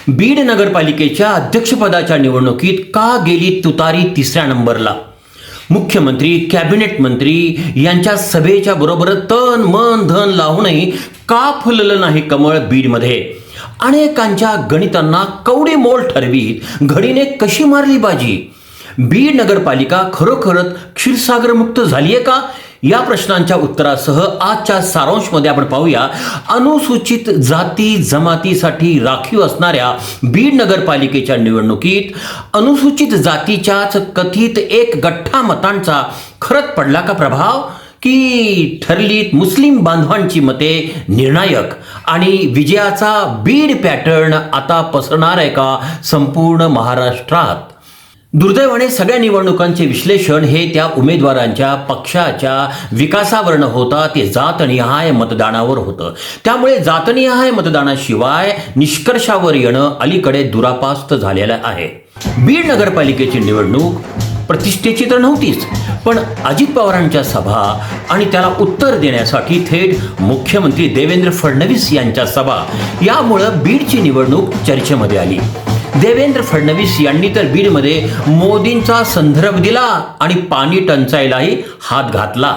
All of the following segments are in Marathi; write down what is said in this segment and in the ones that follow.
बीड नगरपालिकेच्या अध्यक्षपदाच्या निवडणुकीत का गेली तुतारी तिसऱ्या नंबरला? मुख्यमंत्री, कॅबिनेट मंत्री यांच्या सभेच्या बरोबर तन मन धन लावूनही का फुललं नाही कमळ बीडमध्ये? अनेकांच्या गणितांना कवडी मोल ठरवीत घडीने कशी मारली बाजी? बीड नगरपालिका खरोखरच क्षीरसागर मुक्त झालीये का? या प्रश्नांच्या उत्तरासह आजच्या सारांशमध्ये आपण पाहूया अनुसूचित जाती जमातीसाठी राखीव असणाऱ्या बीड नगरपालिकेच्या निवडणुकीत अनुसूचित जातीच्याच कथित एक गठ्ठा मतांचा खरंच पडला का प्रभाव, की ठरलीत मुस्लिम बांधवांची मते निर्णायक आणि विजयाचा बीड पॅटर्न आता पसरणार आहे का संपूर्ण महाराष्ट्रात? दुर्दैवाने सगळ्या निवडणुकांचे विश्लेषण हे त्या उमेदवारांच्या पक्षाच्या विकासावर न होता ते जातनिहाय मतदानावर होतं. त्यामुळे जातनिहाय मतदानाशिवाय निष्कर्षावर येणं अलीकडे दुरापास्त झालेलं आहे. बीड नगरपालिकेची निवडणूक प्रतिष्ठेची तर नव्हतीच, पण अजित पवारांच्या सभा आणि त्याला उत्तर देण्यासाठी थेट मुख्यमंत्री देवेंद्र फडणवीस यांच्या सभा यामुळं बीडची निवडणूक चर्चेमध्ये आली. देवेंद्र फडणवीस यांनी तर बीडमध्ये मोदींचा संदर्भ दिला आणि पाणी टंचाईलाही हात घातला.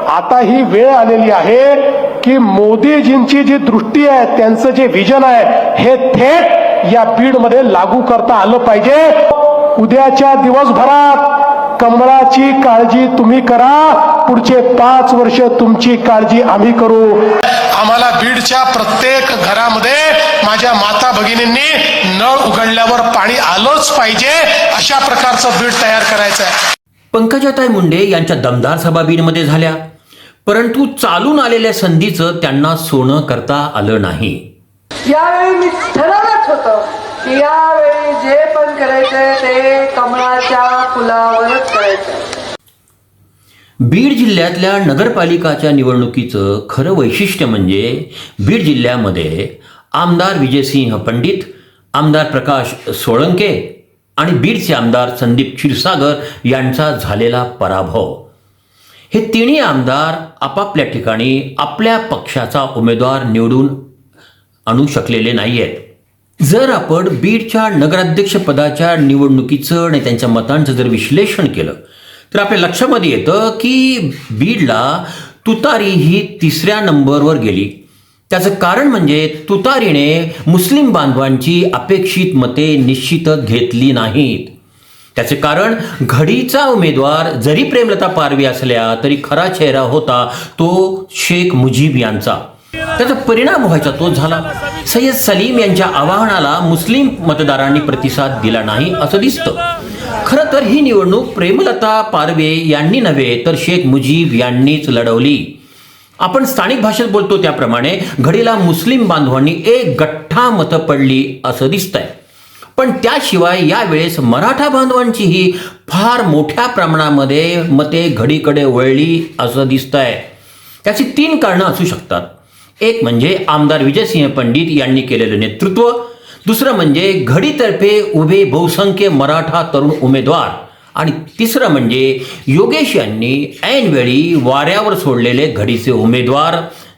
आता ही वेळ आलेली आहे की मोदीजींची जी दृष्टी आहे, त्यांचं जे विजन आहे, हे थेट या बीडमध्ये लागू करता आलं पाहिजे. उद्याच्या दिवसभरात कमळाची काळजी तुम्ही करा, पुढचे 5 वर्ष तुमची काळजी आम्ही करू. आम्हाला बीडच्या प्रत्येक घरामध्ये माझ्या माता भगिनींनी नळ उघडल्यावर पाणी आलंच पाहिजे, अशा प्रकारचं बीड तयार करायचं आहे. पंकजाताई मुंडे यांच्या दमदार सभा बीडमध्ये झाल्या, परंतु चालून आलेल्या संधीचं त्यांना सोनं करता आलं नाही. यावेळी मी ठरवलंच होतं की यावेळी जे पण करायचंय ते कमळाच्या फुलावरच करायचं. बीड जिल्ह्यातल्या नगरपालिकाच्या निवडणुकीचं खरं वैशिष्ट्य म्हणजे बीड जिल्ह्यामध्ये आमदार विजयसिंह पंडित, आमदार प्रकाश सोळंके आणि बीडचे आमदार संदीप क्षीरसागर यांचा झालेला पराभव. हे तिन्ही आमदार आपापल्या ठिकाणी आपल्या पक्षाचा उमेदवार निवडून आणू शकलेले नाही आहेत. जर आपण बीडच्या नगराध्यक्षपदाच्या निवडणुकीचं आणि त्यांच्या मतांचं जर विश्लेषण केलं तर आपल्या लक्षामध्ये येतं की बीडला तुतारी ही तिसऱ्या नंबरवर गेली. त्याचं कारण म्हणजे तुतारीने मुस्लिम बांधवांची अपेक्षित मते निश्चितच घेतली नाहीत. त्याचे कारण घडीचा उमेदवार जरी प्रेमलता पारवी असल्या तरी खरा चेहरा होता तो शेख मुजीब यांचा. त्याचा परिणाम व्हायचा तो झाला. सय्यद सलीम यांच्या आवाहनाला मुस्लिम मतदारांनी प्रतिसाद दिला नाही असं दिसतं. खरं तर ही निवडणूक प्रेमलता पारवे यांनी नव्हे तर शेख मुजीब यांनीच लढवली. आपण स्थानिक भाषेत बोलतो त्याप्रमाणे घडीला मुस्लिम बांधवांनी एक गठ्ठा मतं पडली असं दिसतंय. पण त्याशिवाय यावेळेस मराठा बांधवांचीही फार मोठ्या प्रमाणामध्ये मते घडीकडे वळली असं दिसतंय. त्याची 3 कारणं असू शकतात. एक म्हणजे आमदार विजयसिंह पंडित यांनी केलेलं नेतृत्व, दुसरं म्हणजे घडीतर्फे उभे बहुसंख्य मराठा तरुण उमेदवार आणि तिसरं म्हणजे योगेश यांनी ऐनवेळी वाऱ्यावर सोडलेले घडीचे उमेदवार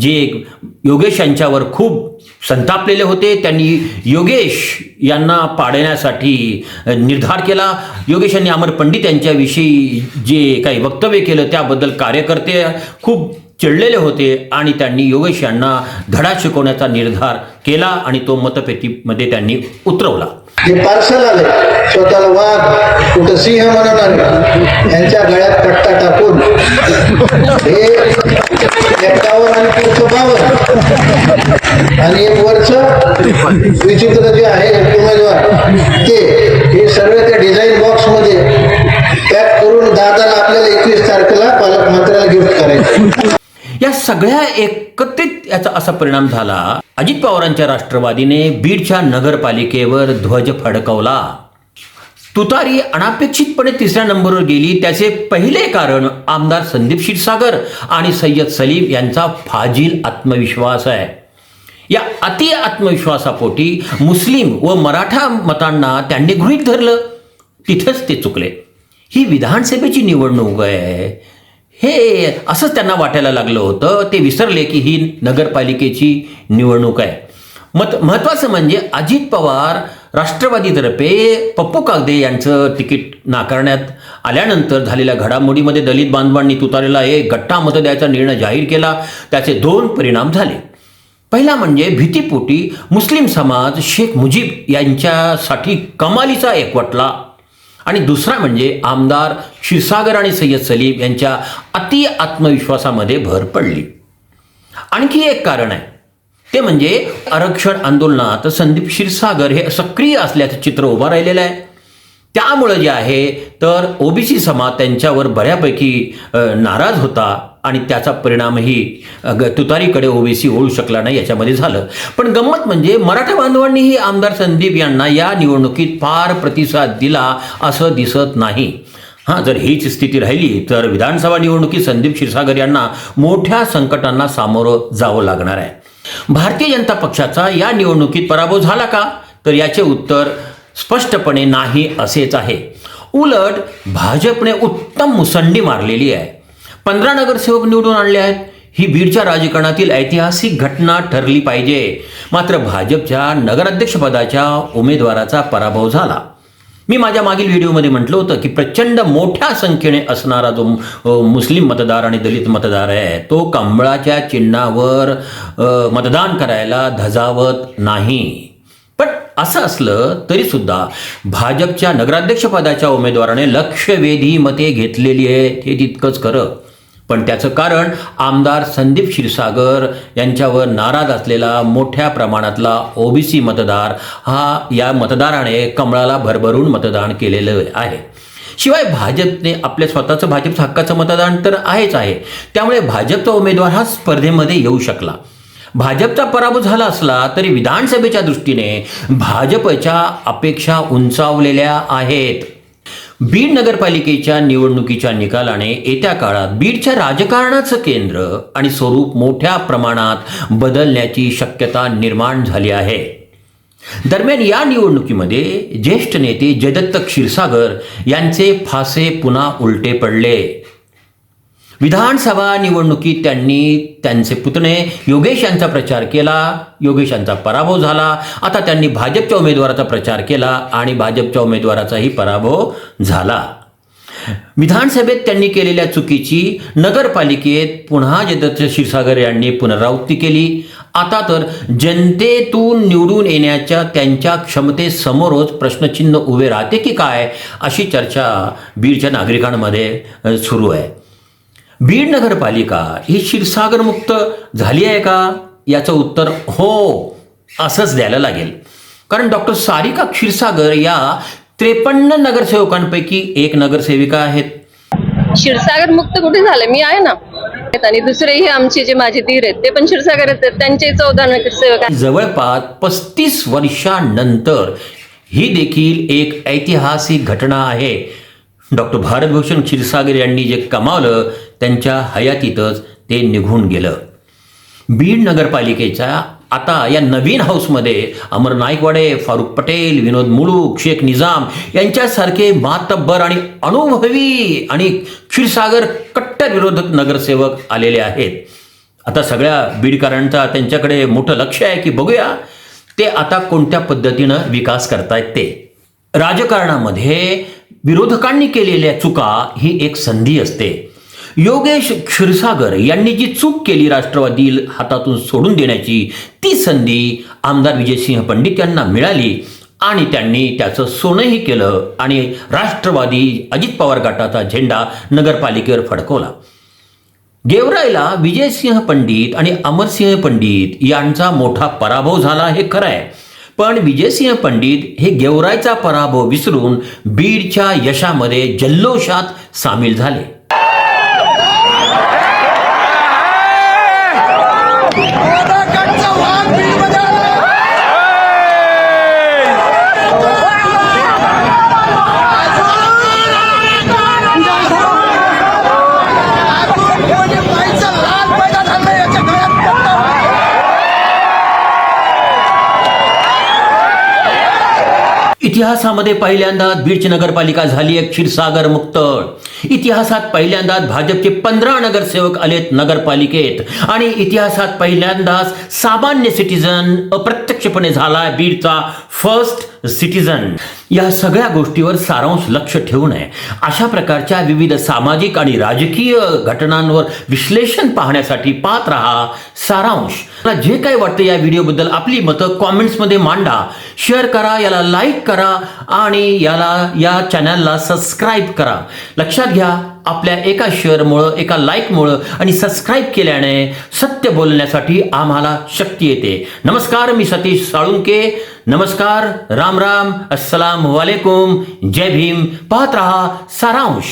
जे योगेश यांच्यावर खूप संतापलेले होते. त्यांनी योगेश यांना पाडण्यासाठी निर्धार केला. योगेश यांनी अमर पंडित यांच्याविषयी जे काही वक्तव्य केलं त्याबद्दल कार्यकर्ते खूप चिडलेले होते आणि त्यांनी योगेश यांना धडा शिकवण्याचा निर्धार केला आणि तो मतपेटीमध्ये त्यांनी उतरवला. हे पार्सल आले, स्वतःला वाघ कुठं सिंह म्हणून आले, यांच्या गळ्यात पट्टा टाकून हे 51 आणि पुढचं 52 आणि एक वरचं विचित्र जे आहे उमेदवार ते हे सर्व त्या डिझाईन बॉक्स मध्ये पॅक करून दादाला आपल्याला 21 तारखेला पालकमंत्र्याला गिफ्ट करायचं. या सगळ्या एकत्रित याचा असा परिणाम झाला. अजित पवारांच्या राष्ट्रवादीने बीडच्या नगरपालिकेवर ध्वज फडकवला. तुतारी अनापेक्षितपणे तिसऱ्या नंबरवर गेली. त्याचे पहिले कारण आमदार संदीप क्षीरसागर आणि सय्यद सलीम यांचा फाजील आत्मविश्वास आहे. या अति आत्मविश्वासापोटी मुस्लिम व मराठा मतांना त्यांनी गृहीत धरलं. तिथेच ते चुकले. ही विधानसभेची निवडणूक आहे हे असंच त्यांना वाटायला लागलं होतं. ते विसरले की ही नगरपालिकेची निवडणूक आहे. महत्वाचं म्हणजे अजित पवार राष्ट्रवादीतर्फे पप्पू कागदे यांचं तिकीट नाकारण्यात आल्यानंतर झालेल्या घडामोडीमध्ये दलित बांधवांनी तुतारीला एक गट्टा मतं द्यायचा निर्णय जाहीर केला. त्याचे 2 परिणाम झाले. पहिला म्हणजे भीतीपोटी मुस्लिम समाज शेख मुजीब यांच्यासाठी कमालीचा एकवटला आणि दुसरा म्हणजे आमदार क्षीरसागर आणि सय्यद सलीम यांच्या अति आत्मविश्वासामध्ये भर पडली. आणखी एक कारण आहे ते म्हणजे आरक्षण आंदोलनात संदीप क्षीरसागर हे सक्रिय असल्याचं चित्र उभं राहिलेलं आहे. त्यामुळं जे आहे तर ओबीसी समाज त्यांच्यावर बऱ्यापैकी नाराज होता आणि त्याचा परिणामही तुतारीकडे ओबीसी ओढू शकला नाही याच्यामध्ये झालं. पण गंमत म्हणजे मराठा बांधवांनीही आमदार संदीप यांना या निवडणुकीत फार प्रतिसाद दिला असं दिसत नाही. जर हीच स्थिती राहिली तर विधानसभा निवडणुकीत संदीप क्षीरसागर यांना मोठ्या संकटांना सामोरं जावं लागणार आहे. भारतीय जनता पक्षाचा या निवडणुकीत पराभव झाला का तर याचे उत्तर स्पष्टपणे नाही असेच आहे. उलट भाजपने उत्तम मुसंडी मारलेली आहे. 15 नगरसेवक निवडून आणले आहेत. ही बीडच्या राजकारणातील ऐतिहासिक घटना ठरली पाहिजे. मात्र भाजपच्या नगराध्यक्षपदाच्या उमेदवाराचा पराभव झाला. मी माझ्या मागील व्हिडिओमध्ये म्हटलं होतं की प्रचंड मोठ्या संख्येने असणारा जो मुस्लिम मतदार आणि दलित मतदार आहे तो कमळाच्या चिन्हावर मतदान करायला धजावत नाही. पण असं असलं तरी सुद्धा भाजपच्या नगराध्यक्षपदाच्या उमेदवाराने लक्षवेधी मते घेतलेली आहेत हे तितकंच खरं. पण त्याचं कारण आमदार संदीप क्षीरसागर यांच्यावर नाराज असलेला मोठ्या प्रमाणातला ओबीसी मतदार या मतदाराने कमळाला भरभरून मतदान केलेलं आहे. शिवाय भाजपने आपल्या स्वतःचं भाजप हक्काचं मतदान तर आहेच आहे. त्यामुळे भाजपचा उमेदवार हा स्पर्धेमध्ये येऊ शकला. भाजपचा पराभव झाला असला तरी विधानसभेच्या दृष्टीने भाजपच्या अपेक्षा उंचावलेल्या आहेत. बीड नगरपालिकेच्या निवडणुकीच्या निकालाने येत्या काळात बीडच्या राजकारणाचं केंद्र आणि स्वरूप मोठ्या प्रमाणात बदलण्याची शक्यता निर्माण झाली आहे. दरम्यान या निवडणुकीमध्ये ज्येष्ठ नेते जयदत्त क्षीरसागर यांचे फासे पुन्हा उलटे पडले. विधानसभा निवडणुकीत त्यांनी त्यांचे पुतणे योगेश यांचा प्रचार केला. योगेश यांचा पराभव झाला. आता त्यांनी भाजपच्या उमेदवाराचा प्रचार केला आणि भाजपच्या उमेदवाराचाही पराभव झाला. विधानसभेत त्यांनी केलेल्या चुकीची नगरपालिकेत पुन्हा जयदत्त क्षीरसागर यांनी पुनरावृत्ती केली. आता तर जनतेतून निवडून येण्याच्या त्यांच्या क्षमतेसमोरच प्रश्नचिन्ह उभे राहते की काय अशी चर्चा बीडच्या नागरिकांमध्ये सुरू आहे. बीड नगरपालिका ही क्षीरसागर मुक्त झाली आहे का याचं उत्तर हो असंच द्यायला लागेल. कारण डॉक्टर सारिका क्षीरसागर या 53 नगरसेवकांपैकी एक नगरसेविका आहेत. क्षीरसागर मुक्त कुठे झाले? मी आहे ना. आणि दुसरेही आमचे जे माझे धीर आहेत ते पण क्षीरसागर आहेत. त्यांचे 14 नगरसेवक आहेत. जवळपास 35 वर्षांनंतर ही देखील एक ऐतिहासिक घटना आहे. डॉक्टर भारतभूषण क्षीरसागर यांनी जे कमावलं त्यांच्या हयातीतच ते निघून गेलं. बीड नगरपालिकेच्या आता या नवीन हाऊसमध्ये अमर नाईकवाडे, फारुख पटेल, विनोद मुळूक, शेख निजाम यांच्यासारखे मातब्बर आणि अनुभवी आणि क्षीरसागर कट्टर विरोधक नगरसेवक आलेले आहेत. आता सगळ्या बीडकरांचा त्यांच्याकडे मोठं लक्ष आहे की बघूया ते आता कोणत्या पद्धतीनं विकास करतायत ते. राजकारणामध्ये विरोधकांनी केलेल्या चुका ही एक संधी असते. योगेश क्षीरसागर यांनी जी चूक केली राष्ट्रवादी हातातून सोडून देण्याची ती संधी आमदार विजयसिंह पंडित यांना मिळाली आणि त्यांनी त्याचं सोनंही केलं आणि राष्ट्रवादी अजित पवार गटाचा झेंडा नगरपालिकेवर फडकवला. गेवराईला विजयसिंह पंडित आणि अमरसिंह पंडित यांचा मोठा पराभव झाला हे खरं आहे. पण विजयसिंह पंडित हे गेवराईचा पराभव विसरून बीडच्या यशामध्ये जल्लोषात सामील झाले. इतिहासामध्ये पहिल्यांदाच बीडची नगरपालिका झाली एक क्षीरसागर मुक्त. इतिहासात पहिल्यांदाच भाजपचे 15 नगरसेवक आलेत नगरपालिकेत आणि इतिहासात पहिल्यांदाच सामान्य सिटीजन अप्रत्यक्षपणे झाला बीडचा फर्स्ट सिटीजन. या सगळ्या गोष्टीवर सारांश लक्ष ठेवून आहे. अशा प्रकारच्या विविध सामाजिक आणि राजकीय घटनांवर विश्लेषण पाहण्यासाठी पाहत रहा सारांश. मला जे काही वाटतं या व्हिडिओबद्दल आपली मतं कॉमेंट्समध्ये मांडा, शेअर करा, याला लाईक करा आणि या चॅनलला सबस्क्राईब करा. लक्षात घ्या, आपल्या एका शेअरमुळं, एका लाईकमुळं आणि सबस्क्राईब केल्याने सत्य बोलण्यासाठी आम्हाला शक्ती येते. नमस्कार, मी सतीश साळुंके. नमस्कार, राम राम, अस्सलाम वालेकुम, जय भीम. पाहत रहा सारांश.